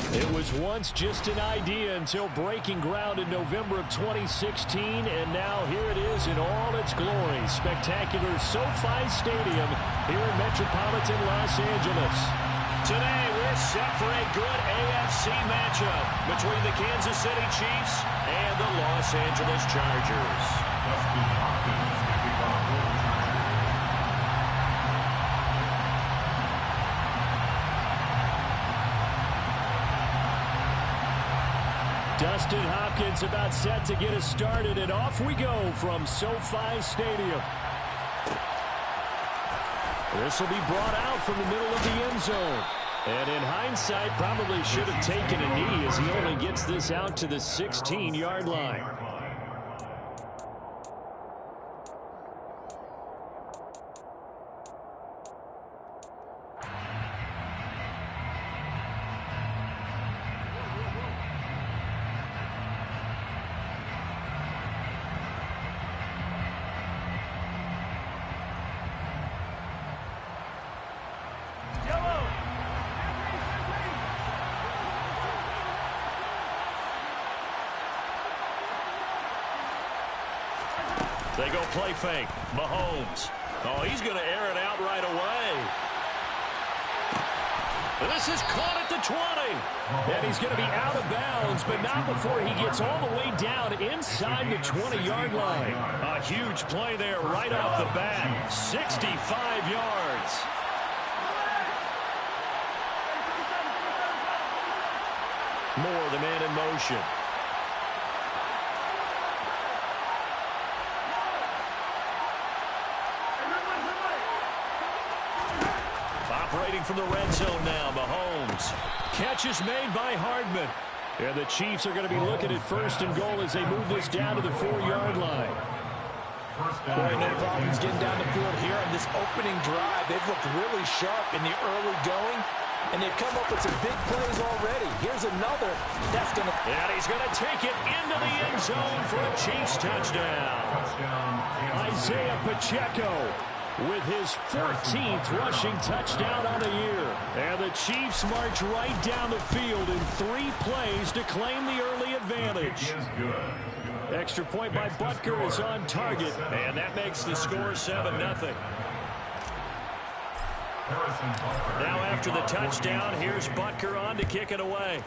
It was once just an idea until breaking ground in November of 2016, and now here it is in all its glory. Spectacular SoFi Stadium here in metropolitan Los Angeles. Today, we're set for a good AFC matchup between the Kansas City Chiefs and the Los Angeles Chargers. Dustin Hopkins about set to get us started, and off we go from SoFi Stadium. This will be brought out from the middle of the end zone. And in hindsight, probably should have taken a knee as he only gets this out to the 16-yard line. They go play fake. Mahomes. Oh, he's going to air it out right away. This is caught at the 20. And he's going to be out of bounds, but not before he gets all the way down inside the 20-yard line. A huge play there right off the bat. 65 yards. Moore, the man in motion. Operating from the red zone now, Mahomes. Catch is made by Hardman. And the Chiefs are going to be looking at first and goal as they move this down to the 4-yard line. Boy, no problems getting down the field here on this opening drive. They've looked really sharp in the early going, and they've come up with some big plays already. Here's another. That's going to... And he's going to take it into the end zone for a Chiefs touchdown. Isaiah Pacheco with his 14th rushing touchdown on the year. And the Chiefs march right down the field in 3 plays to claim the early advantage. Extra point by Butker is on target, and that makes the score 7-0. Now after the touchdown, here's Butker on to kick it away.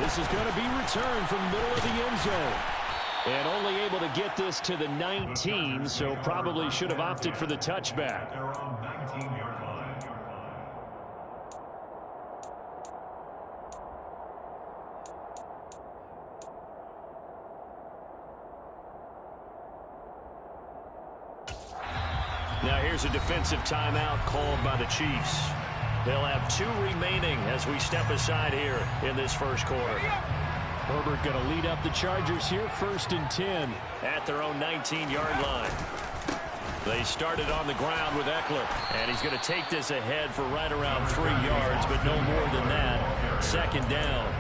This is going to be returned from the middle of the end zone. And only able to get this to the 19, so probably should have opted for the touchback. Now here's a defensive timeout called by the Chiefs. They'll have 2 remaining as we step aside here in this first quarter. Herbert going to lead up the Chargers here, 1st and 10 at their own 19-yard line. They started on the ground with Eckler, and he's going to take this ahead for right around 3 yards, but no more than that. 2nd down.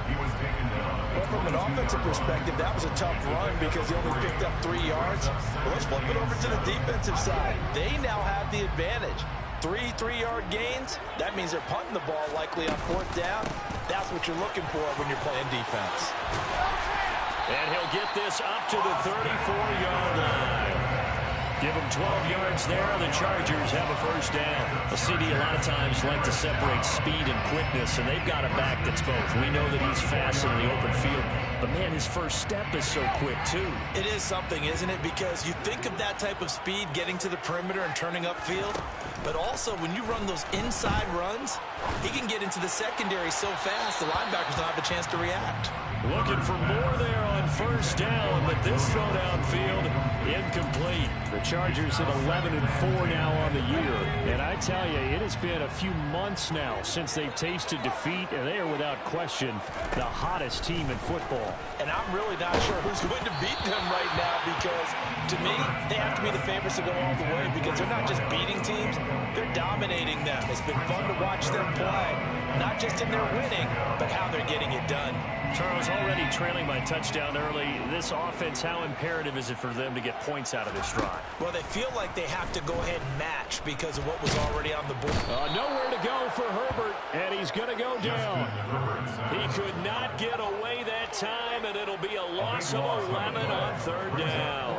Well, from an offensive perspective, that was a tough run because he only picked up 3 yards. Well, let's flip it over to the defensive side. They now have the advantage. 3 3-yard gains. That means they're punting the ball likely on 4th down. That's what you're looking for when you're playing defense. And he'll get this up to the 34-yard line. Give him 12 yards there. The Chargers have a 1st down. The CD a lot of times like to separate speed and quickness, and they've got a back that's both. We know that he's fast in the open field, but man, his first step is so quick too. It is something, isn't it? Because you think of that type of speed getting to the perimeter and turning upfield, but also when you run those inside runs, he can get into the secondary so fast the linebackers don't have a chance to react. Looking for more there on 1st down, but this throw downfield incomplete. The Chargers at 11-4 now on the year. And I tell you, it has been a few months now since they've tasted defeat, and they are without question the hottest team in football. And I'm really not sure who's going to beat them right now because, to me, they have to be the favorites to go all the way because they're not just beating teams, they're dominating them. It's been fun to watch them play, not just in their winning, but how they're getting it done. Charles already trailing by touchdown early, this offense, how imperative is it for them to get points out of this drive? Well, they feel like they have to go ahead and match because of what was already on the board. Nowhere to go for Herbert, and he's going to go down. He could not get away that time, and it'll be a loss of 11 on third down.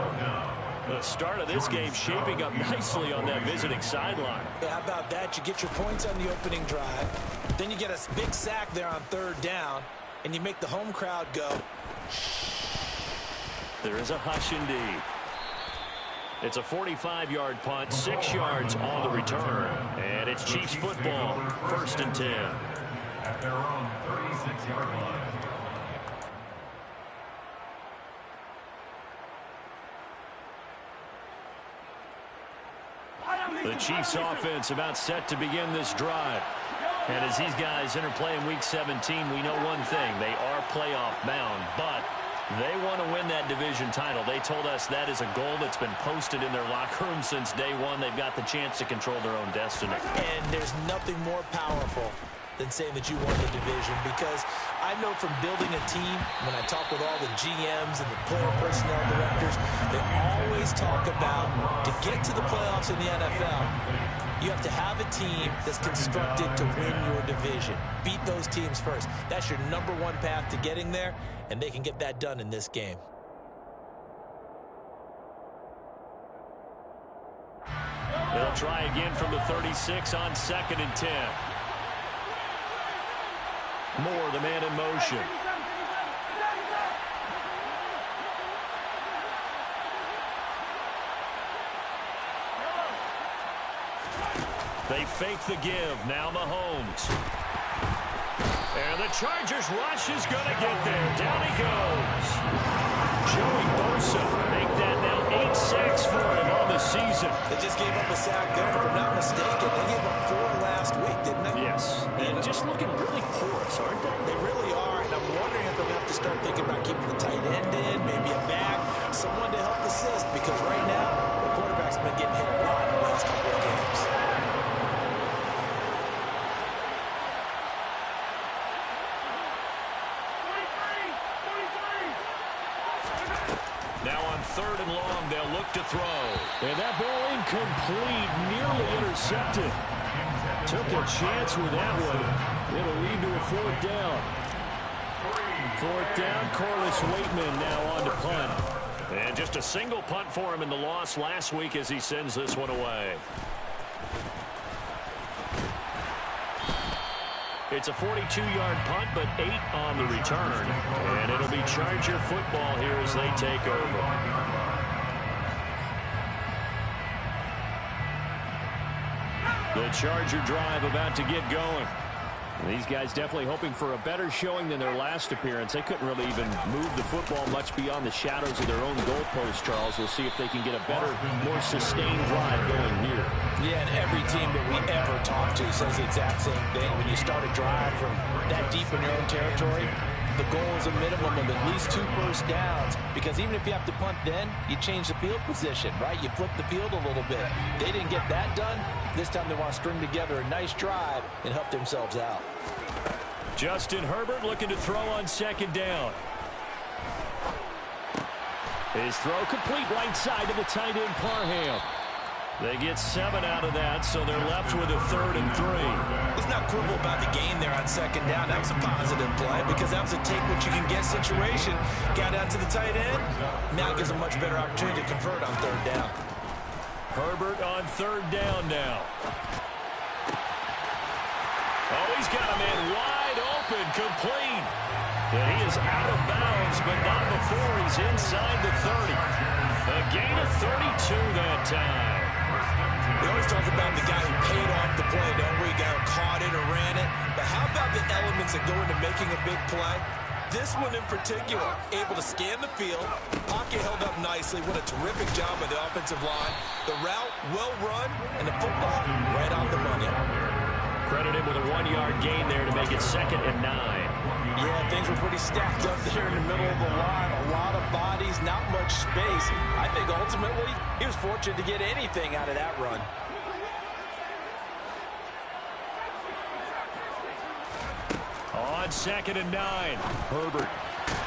The start of this game shaping up nicely on that visiting sideline. Yeah, how about that? You get your points on the opening drive. Then you get a big sack there on third down, and you make the home crowd go. There is a hush indeed. It's a 45-yard punt, 6 yards on the return. And it's Chiefs football, 1st and 10. At their own 36-yard line. The Chiefs offense about set to begin this drive. And as these guys interplay in Week 17, we know one thing. They are playoff bound, but they want to win that division title. They told us that is a goal that's been posted in their locker room since day one. They've got the chance to control their own destiny. And there's nothing more powerful than saying that you won the division, because I know from building a team, when I talk with all the GMs and the player personnel directors, they always talk about, to get to the playoffs in the NFL, you have to have a team that's constructed to win your division. Beat those teams first. That's your #1 path to getting there, and they can get that done in this game. They'll try again from the 36 on 2nd and 10. Moore, the man in motion. They fake the give. Now Mahomes. And the Chargers rush is going to get there. Down he goes. Joey Bosa make that now 8 sacks for him on the season. They just gave up a sack there. If I'm not mistaken, they gave up 4 last week, didn't they? Yes. And just looking really porous, aren't they? They really are, and I'm wondering if they're going to have to start thinking about keeping the tight end in, maybe a back, someone to help assist, because right now, the quarterback's been getting hit a lot in the last couple of games. Now on 3rd and long, they'll look to throw. And that ball incomplete, nearly intercepted. Took a chance with that one. It'll lead to a 4th down. 4th down, Corliss Waitman now on to punt. And just a single punt for him in the loss last week as he sends this one away. It's a 42-yard punt, but 8 on the return. And it'll be Charger football here as they take over. The Charger drive about to get going. These guys definitely hoping for a better showing than their last appearance. They couldn't really even move the football much beyond the shadows of their own goalpost, Charles. We'll see if they can get a better, more sustained drive going here. Yeah, and every team that we ever talk to says the exact same thing. When you start a drive from that deep in your own territory, the goal is a minimum of at least 2 first downs, because even if you have to punt then, you change the field position, right? You flip the field a little bit. They didn't get that done. This time they want to string together a nice drive and help themselves out. Justin Herbert looking to throw on 2nd down. His throw complete right side to the tight end Parham. They get 7 out of that, so they're left with a 3rd and 3. Let's not quibble about the gain there on 2nd down. That was a positive play, because that was a take-what-you-can-get situation. Got out to the tight end. Now gives a much better opportunity to convert on 3rd down. Herbert on 3rd down now. Oh, he's got a man wide open, complete. And he is out of bounds, but not before he's inside the 30. A gain of 32 that time. We always talk about the guy who paid off the play, don't we? Guy who caught it or ran it. But how about the elements that go into making a big play? This one in particular, able to scan the field. Pocket held up nicely. What a terrific job by the offensive line. The route, well run, and the football right on the money. Credit him with a 1-yard gain there to make it 2nd and 9. Yeah, things were pretty stacked up there in the middle of the line. A lot of bodies, not much space. I think ultimately he was fortunate to get anything out of that run. On 2nd and 9, Herbert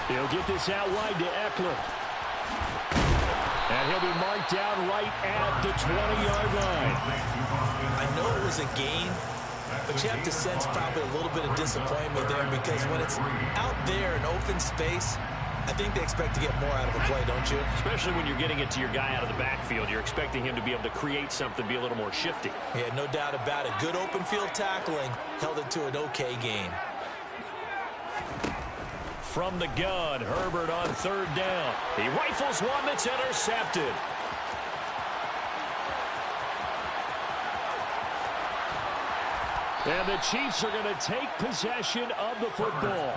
He'll get this out wide to Eckler. And he'll be marked down right at the 20-yard line. I know it was a gain, but you have to sense probably a little bit of disappointment there because when it's out there in open space, I think they expect to get more out of a play, don't you? Especially when you're getting it to your guy out of the backfield. You're expecting him to be able to create something, be a little more shifty. Yeah, no doubt about it. Good open field tackling held it to an okay game. From the gun, Herbert on third down. He rifles one that's intercepted. And the Chiefs are going to take possession of the football.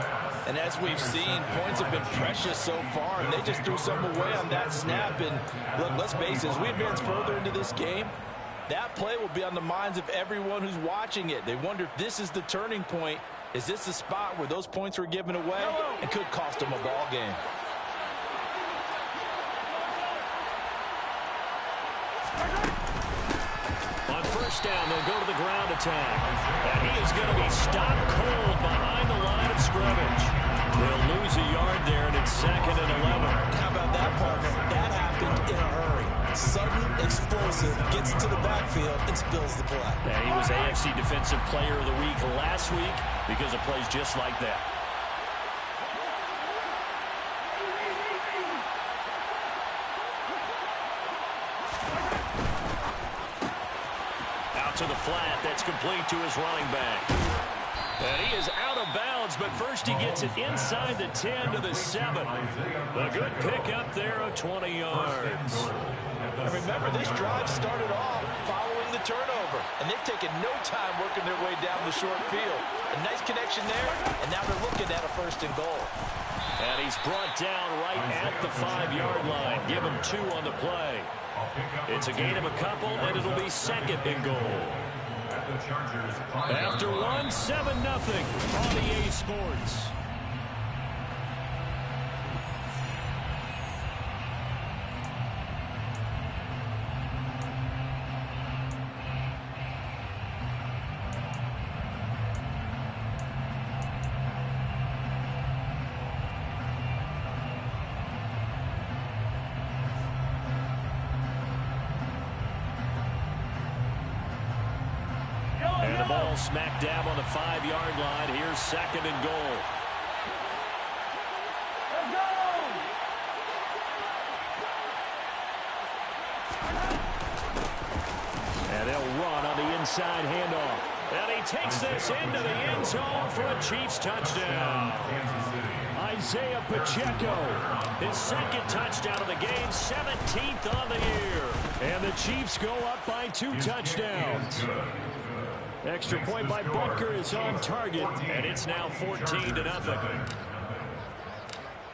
And as we've seen, points have been precious so far, and they just threw some away on that snap. And look, let's face it, as we advance further into this game, that play will be on the minds of everyone who's watching it. They wonder if this is the turning point. Is this the spot where those points were given away and could cost them a ball game? First down, they'll go to the ground attack. And he is going to be stopped cold behind the line of scrimmage. They'll lose a yard there, and it's 2nd and 11. How about that, partner? That happened in a hurry. Sudden, explosive, gets into the backfield, and spills the play. And he was AFC Defensive Player of the Week last week because of plays just like that. To the flat, that's complete to his running back. And he is out of bounds, but first he gets it inside the 10 to the 7. A good pickup there of 20 yards. And remember, this drive started off following the turnover, and they've taken no time working their way down the short field. A nice connection there, and now they're looking at a 1st and goal. And he's brought down right at the 5-yard line. Give him 2 on the play. It's a gain of a couple, and it'll be 2nd and goal. After 1, 7-0 on EA Sports. And the ball smack dab on the 5-yard line. Here's 2nd and goal. Let's go! And they'll run on the inside handoff. And he takes this into the end zone for a Chiefs touchdown. Isaiah Pacheco, his 2nd touchdown of the game, 17th on the year. And the Chiefs go up by 2 touchdowns. Extra point by Butker is on target, and it's now 14-0.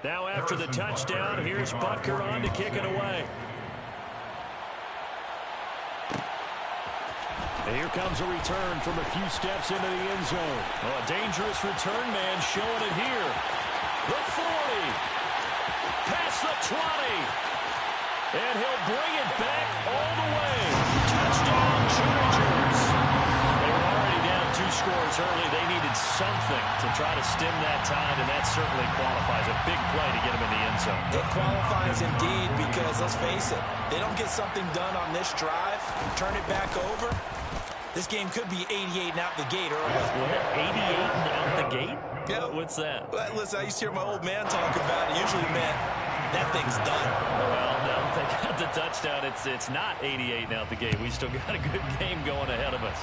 Now after the touchdown, here's Butker on to kick it away. And here comes a return from a few steps into the end zone. Oh, a dangerous return man showing it here. The 40, past the 20, and he'll bring it back all the way. Touchdown, Chargers. 2 scores early. They needed something to try to stem that tide, and that certainly qualifies. A big play to get them in the end zone. It qualifies indeed because, let's face it, they don't get something done on this drive, turn it back over, this game could be 88 and out the gate early. What? 88 and out the gate? Yeah. What's that? Well, listen, I used to hear my old man talk about it. Usually meant that thing's done. Well, now that they got the touchdown, it's not 88 and out the gate. We still got a good game going ahead of us.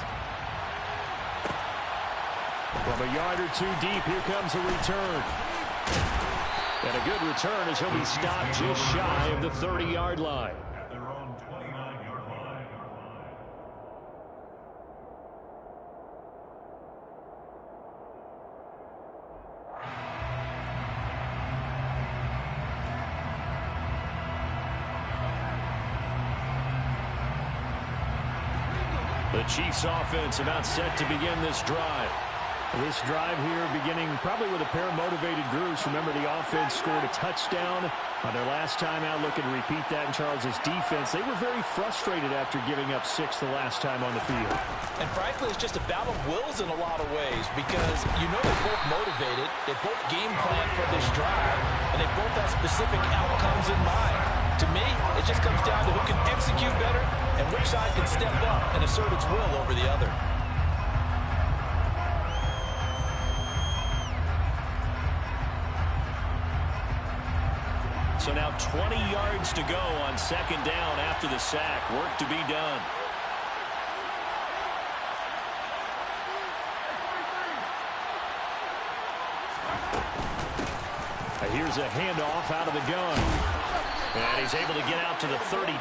From a yard or 2 deep, here comes a return. And a good return as he'll be stopped just shy of the 30-yard line. At their own 29-yard line. The Chiefs offense about set to begin this drive. This drive here beginning probably with a pair of motivated Bruce. Remember, the offense scored a touchdown On their last time out, looking to repeat that in Charles's defense, they were very frustrated after giving up 6 the last time on the field. And frankly, it's just a battle of wills in a lot of ways because you know they're both motivated, they both game plan for this drive, and they both have specific outcomes in mind. To me, it just comes down to who can execute better and which side can step up and assert its will over the other. So now 20 yards to go on second down after the sack. Work to be done. Here's a handoff out of the gun. And he's able to get out to the 32,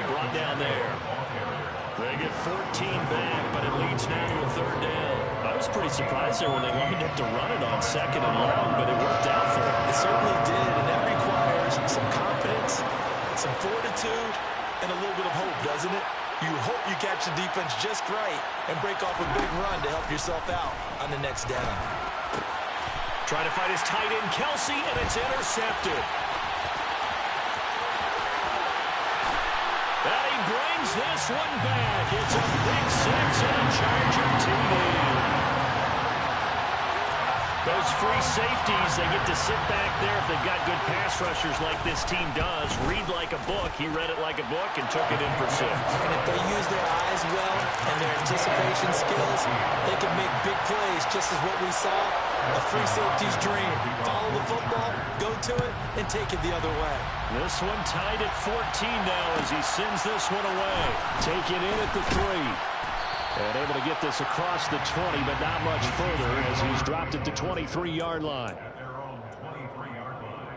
brought down there. They get 14 back, but it leads now to a third down. I was pretty surprised there when they lined up to run it on second and long, but it worked out for them. It certainly did, and that requires some confidence, some fortitude, and a little bit of hope, doesn't it? You hope you catch the defense just right and break off a big run to help yourself out on the next down. Trying to find his tight end, Kelsey, and it's intercepted. And he brings this one back. It's a big 6 and a Charger TD. Those free safeties, they get to sit back there if they've got good pass rushers like this team does. Read like a book. He read it like a book and took it in for 6. And if they use their eyes well and their anticipation skills, they can make big plays, just as what we saw. A free safety's dream. Follow the football, go to it, and take it the other way. This one tied at 14 now as he sends this one away. Take it in at the 3. And able to get this across the 20, but not much further as he's dropped it to 23-yard line. At their own 23-yard line.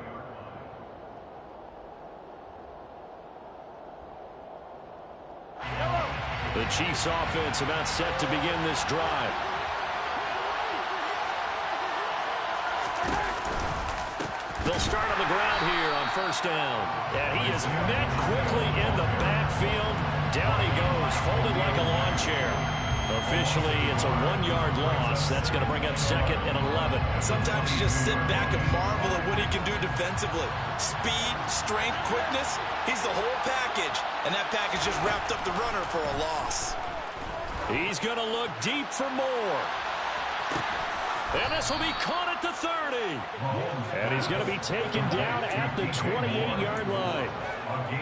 The Chiefs offense about set to begin this drive. They'll start on the ground here on first down. And he is met quickly in the backfield. Down he goes, folded like a lawn chair. Officially, it's a 1-yard loss. That's going to bring up second and 11. Sometimes you just sit back and marvel at what he can do defensively. Speed, strength, quickness, he's the whole package. And that package just wrapped up the runner for a loss. He's going to look deep for more. And this will be caught at the 30. And he's going to be taken down at the 28-yard line.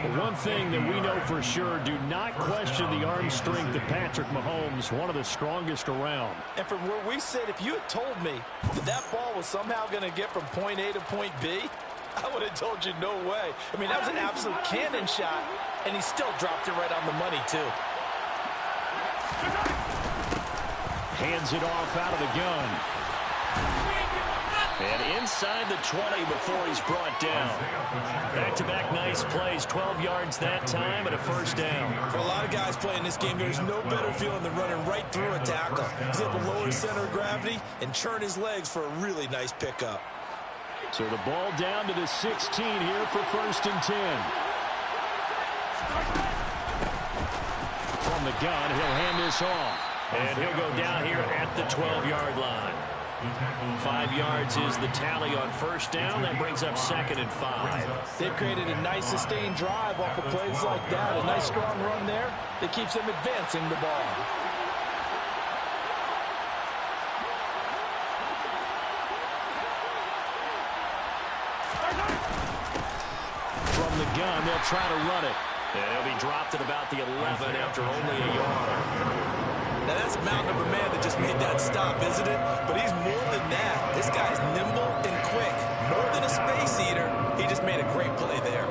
But one thing that we know for sure, do not question the arm strength of Patrick Mahomes, one of the strongest around. And from where we sit, if you had told me that that ball was somehow going to get from point A to point B, I would have told you no way. I mean, that was an absolute cannon shot, and he still dropped it right on the money, too. Hands it off out of the gun. And inside the 20 before he's brought down. Back-to-back nice plays, 12 yards that time and a first down. For a lot of guys playing this game, there's no better feeling than running right through a tackle. He's able to lower his center of gravity and churn his legs for a really nice pickup. So the ball down to the 16 here for first and 10. From the gun, he'll hand this off. And he'll go down here at the 12-yard line. 5 yards is the tally on first down. That brings up second and 5. They've created a nice sustained drive off of plays like that. A nice strong run there that keeps them advancing the ball. From the gun, they'll try to run it. And he'll be dropped at about the 11 after only a yard. Now, that's a mountain of a man that just made that stop, isn't it? But he's more than that. This guy's nimble and quick. More than a space eater, he just made a great play there.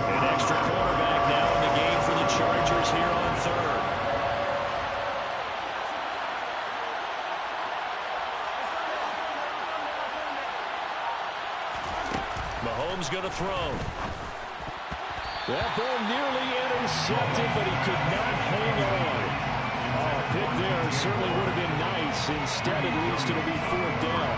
An extra cornerback now in the game for the Chargers here on third. Mahomes going to throw. That ball nearly intercepted, but he could not hang on. Oh, a pick there certainly would have been nice. Instead, at least it'll be fourth down.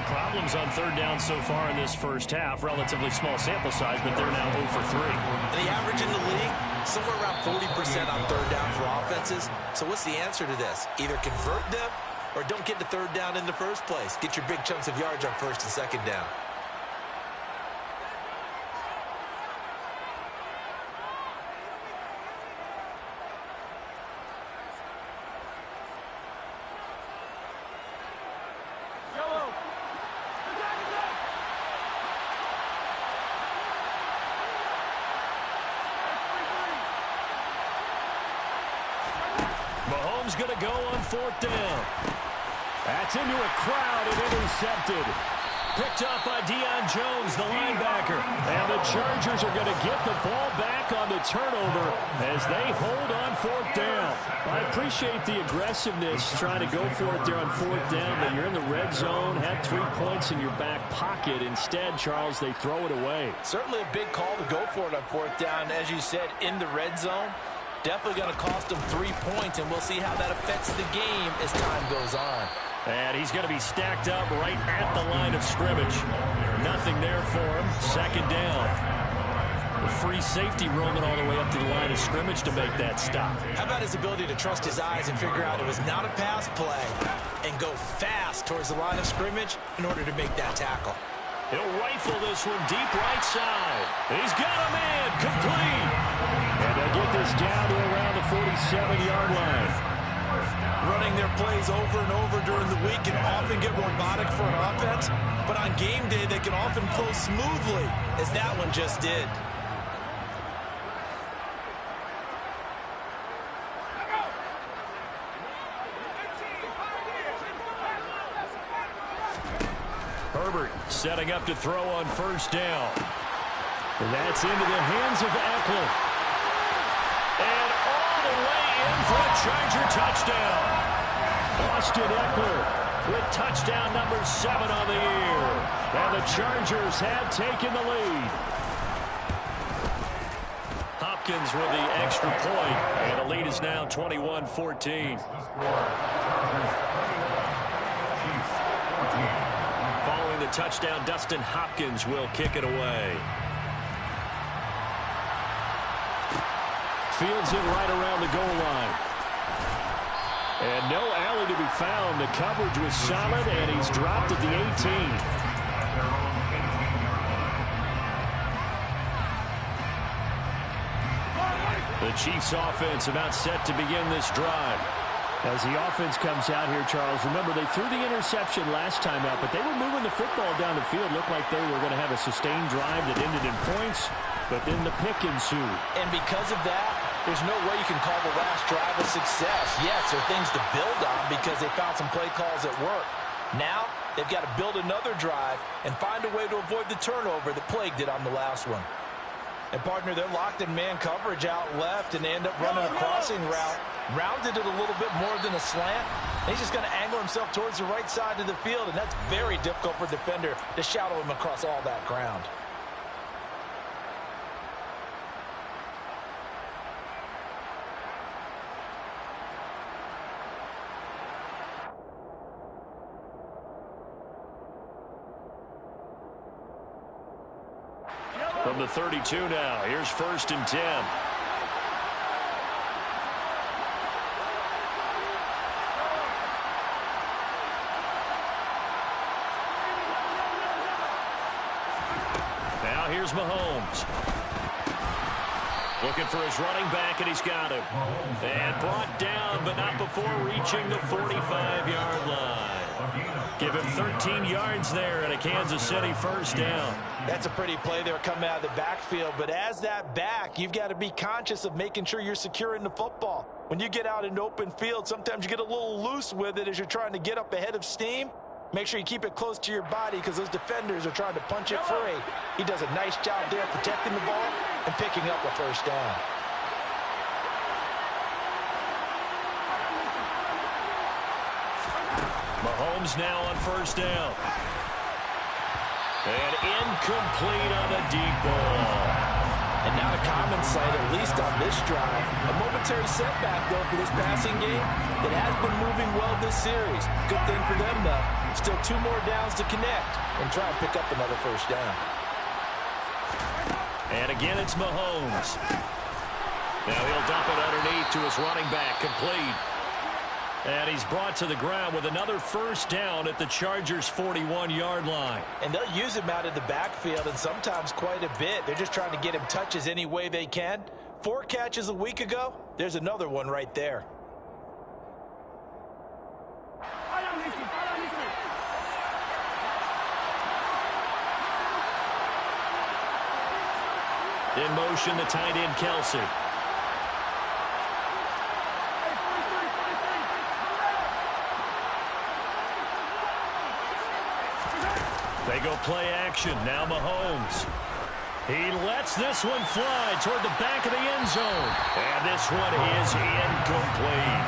Problems on third down so far in this first half. Relatively small sample size, but they're now 0 for 3. And the average in the league, somewhere around 40% on third down for offenses. So what's the answer to this? Either convert them or don't get the third down in the first place. Get your big chunks of yards on first and second down. Mahomes going to go on fourth down. That's into a crowd and intercepted. Picked up by Deion Jones, the linebacker. And the Chargers are going to get the ball back on the turnover as they hold on fourth down. I appreciate the aggressiveness trying to go for it there on fourth down, but you're in the red zone, had 3 points in your back pocket. Instead, Charles, they throw it away. Certainly a big call to go for it on fourth down. As you said, in the red zone. Definitely going to cost them 3 points, and we'll see how that affects the game as time goes on. And he's going to be stacked up right at the line of scrimmage. Nothing there for him. Second down. The free safety roaming all the way up to the line of scrimmage to make that stop. How about his ability to trust his eyes and figure out it was not a pass play and go fast towards the line of scrimmage in order to make that tackle. He'll rifle this one deep right side. He's got a man complete. And they'll get this down to around the 47-yard line. Running their plays over and over during the week can often get robotic for an offense, but on game day they can often flow smoothly, as that one just did. Herbert setting up to throw on first down. And that's into the hands of Eckler. And all the way in for a Charger touchdown. Austin Eckler with touchdown number 7 on the year. And the Chargers have taken the lead. Hopkins with the extra point. And the lead is now 21-14. Following the touchdown, Dustin Hopkins will kick it away. Fields it right around the goal line. And no alley to be found. The coverage was solid, and he's dropped at the 18. The Chiefs offense about set to begin this drive. As the offense comes out here, Charles, remember they threw the interception last time out, but they were moving the football down the field. Looked like they were going to have a sustained drive that ended in points, but then the pick ensued. And because of that, there's no way you can call the last drive a success. Yes, there are things to build on because they found some play calls at work. Now, they've got to build another drive and find a way to avoid the turnover that plagued it on the last one. And, partner, they're locked in man coverage out left, and they end up running a crossing route. Rounded it a little bit more than a slant. And he's just going to angle himself towards the right side of the field, and that's very difficult for a defender to shadow him across all that ground. From the 32 now, here's 1st and 10. Now here's Mahomes. Looking for his running back, and he's got him. And brought down, but not before reaching the 45-yard line. Give him 13 yards there and a Kansas City first down. That's a pretty play there coming out of the backfield, but as that back, you've got to be conscious of making sure you're securing the football. When you get out in open field, sometimes you get a little loose with it as you're trying to get up ahead of steam. Make sure you keep it close to your body because those defenders are trying to punch it free. He does a nice job there protecting the ball and picking up a first down. Mahomes now on first down. And incomplete on the deep ball. And not a common sight, at least on this drive. A momentary setback, though, for this passing game that has been moving well this series. Good thing for them, though. Still 2 more downs to connect and try and pick up another first down. And again, it's Mahomes. Now he'll dump it underneath to his running back, complete. And he's brought to the ground with another first down at the Chargers' 41-yard line. And they'll use him out in the backfield, and sometimes quite a bit. They're just trying to get him touches any way they can. 4 catches a week ago. There's another one right there. In motion, the tight end, Kelsey. They go play action. Now Mahomes. He lets this one fly toward the back of the end zone. And this one is incomplete.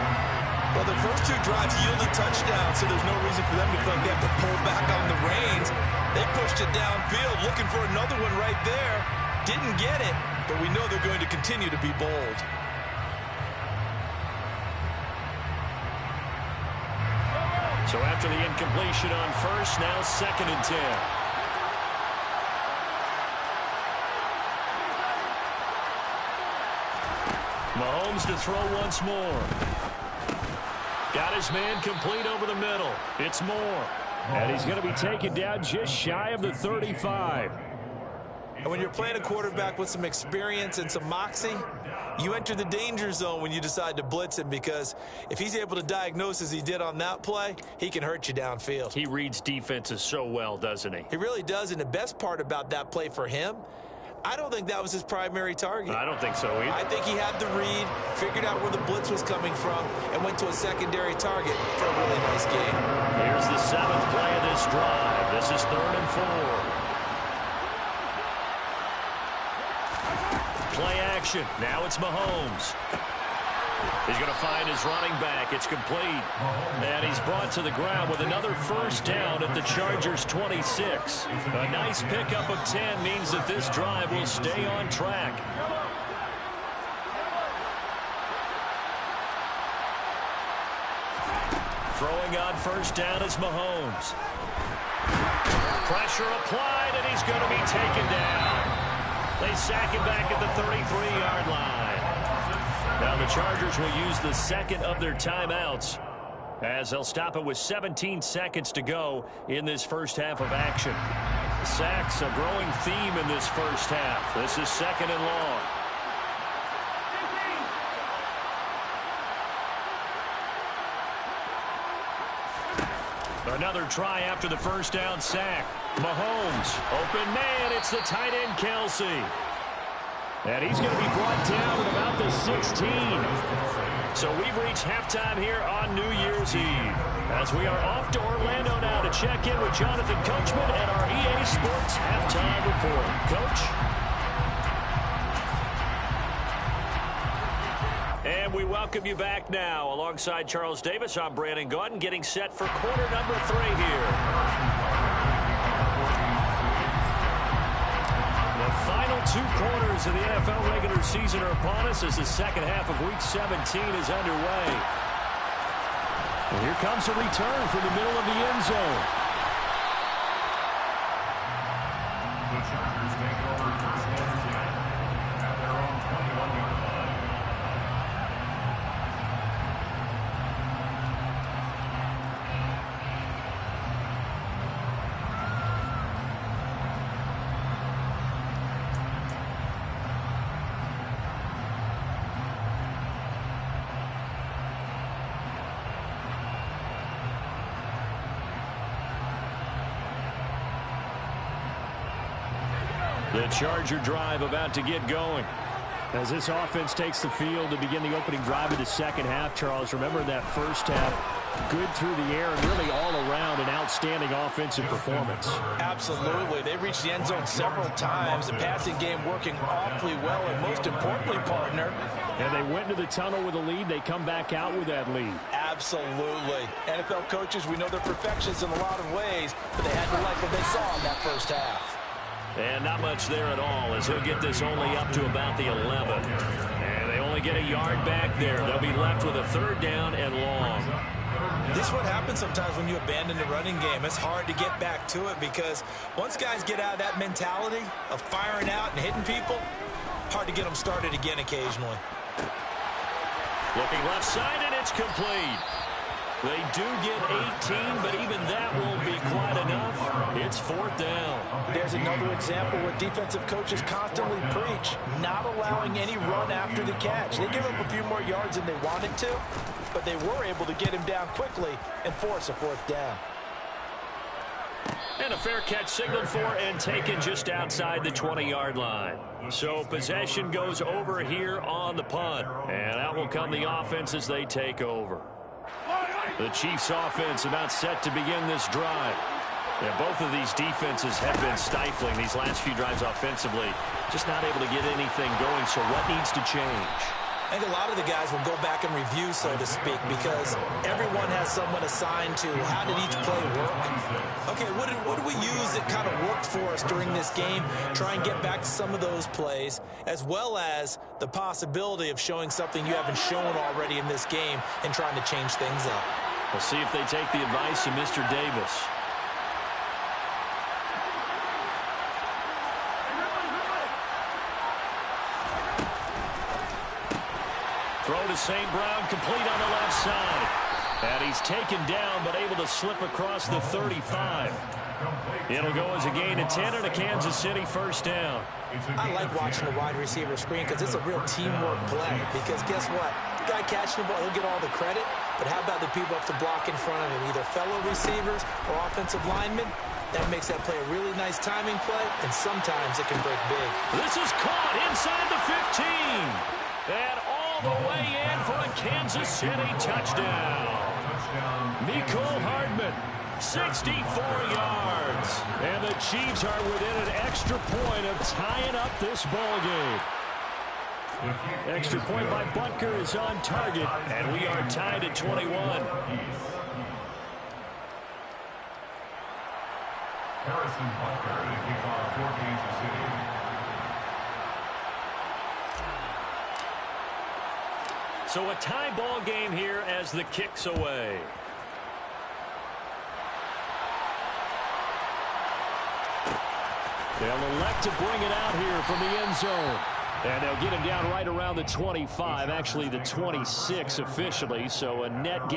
Well, the first 2 drives yielded touchdowns, so there's no reason for them to feel like they have to pull back on the reins. They pushed it downfield, looking for another one right there. Didn't get it, but we know they're going to continue to be bold. So after the incompletion on first, now 2nd and 10. Mahomes to throw once more. Got his man complete over the middle. It's Moore. And he's going to be taken down just shy of the 35. And when you're playing a quarterback with some experience and some moxie, you enter the danger zone when you decide to blitz him, because if he's able to diagnose as he did on that play, he can hurt you downfield. He reads defenses so well, doesn't he? He really does, and the best part about that play for him, I don't think that was his primary target. I don't think so either. I think he had the read, figured out where the blitz was coming from, and went to a secondary target for a really nice game. Here's the 7th play of this drive. This is 3rd and 4. Play action. Now it's Mahomes. He's going to find his running back. It's complete. And he's brought to the ground with another first down at the Chargers' 26. A nice pickup of 10 means that this drive will stay on track. Throwing on first down is Mahomes. Pressure applied, and he's going to be taken down. They sack him back at the 33-yard line. Now the Chargers will use the 2nd of their timeouts, as they'll stop it with 17 seconds to go in this first half of action. Sacks, a growing theme in this first half. This is 2nd and long. Another try after the first down sack. Mahomes, open man, it's the tight end Kelsey. And he's going to be brought down at about the 16. So we've reached halftime here on New Year's Eve, as we are off to Orlando now to check in with Jonathan Coachman at our EA Sports Halftime Report. Coach? And we welcome you back now. Alongside Charles Davis, I'm Brandon Gaudin, getting set for quarter number 3 here. The final 2 quarters of the NFL regular season are upon us as the second half of Week 17 is underway. And here comes a return from the middle of the end zone. The Chargers take over first and 10 at their own 21-yard line. The Charger drive about to get going. As this offense takes the field to begin the opening drive of the second half, Charles, remember that first half, good through the air and really all around an outstanding offensive performance. Absolutely. They reached the end zone several times. The passing game working awfully well, and most importantly, partner. And they went to the tunnel with a lead. They come back out with that lead. Absolutely. NFL coaches, we know they're perfectionists in a lot of ways, but they had to like what they saw in that first half. And not much there at all, as he'll get this only up to about the 11. And they only get a yard back there. They'll be left with a 3rd down and long. This is what happens sometimes when you abandon the running game. It's hard to get back to it, because once guys get out of that mentality of firing out and hitting people, hard to get them started again occasionally. Looking left side, and it's complete. They do get 18, but even that won't be quite enough. It's 4th down. There's another example where defensive coaches constantly preach, not allowing any run after the catch. They give up a few more yards than they wanted to, but they were able to get him down quickly and force a 4th down. And a fair catch signaled for and taken just outside the 20-yard line. So possession goes over here on the punt. And out will come the offense as they take over. The Chiefs offense about set to begin this drive. Yeah, both of these defenses have been stifling these last few drives offensively. Just not able to get anything going, so what needs to change? I think a lot of the guys will go back and review, so to speak, because everyone has someone assigned to how did each play work. Okay, what did we use that kind of worked for us during this game? Try and get back to some of those plays, as well as the possibility of showing something you haven't shown already in this game and trying to change things up. We'll see if they take the advice of Mr. Davis. Throw to St. Brown, complete on the left side. And he's taken down, but able to slip across the 35. It'll go as a gain of 10 and a Kansas City 1st down. I like watching the wide receiver screen because it's a real teamwork play. Because guess what? The guy catching the ball, he'll get all the credit. But how about the people up to block in front of him, either fellow receivers or offensive linemen? That makes that play a really nice timing play, and sometimes it can break big. This is caught inside the 15. And all the way in for a Kansas City touchdown. Mecole Hardman, 64 yards. And the Chiefs are within an extra point of tying up this ball game. Extra point by Butker is on target, and we are tied at 21. Harrison Butker to kick off for Kansas City. So a tie ball game here as the kick's away. They'll elect to bring it out here from the end zone. And they'll get him down right around the 25, actually the 26 officially, so a net gain.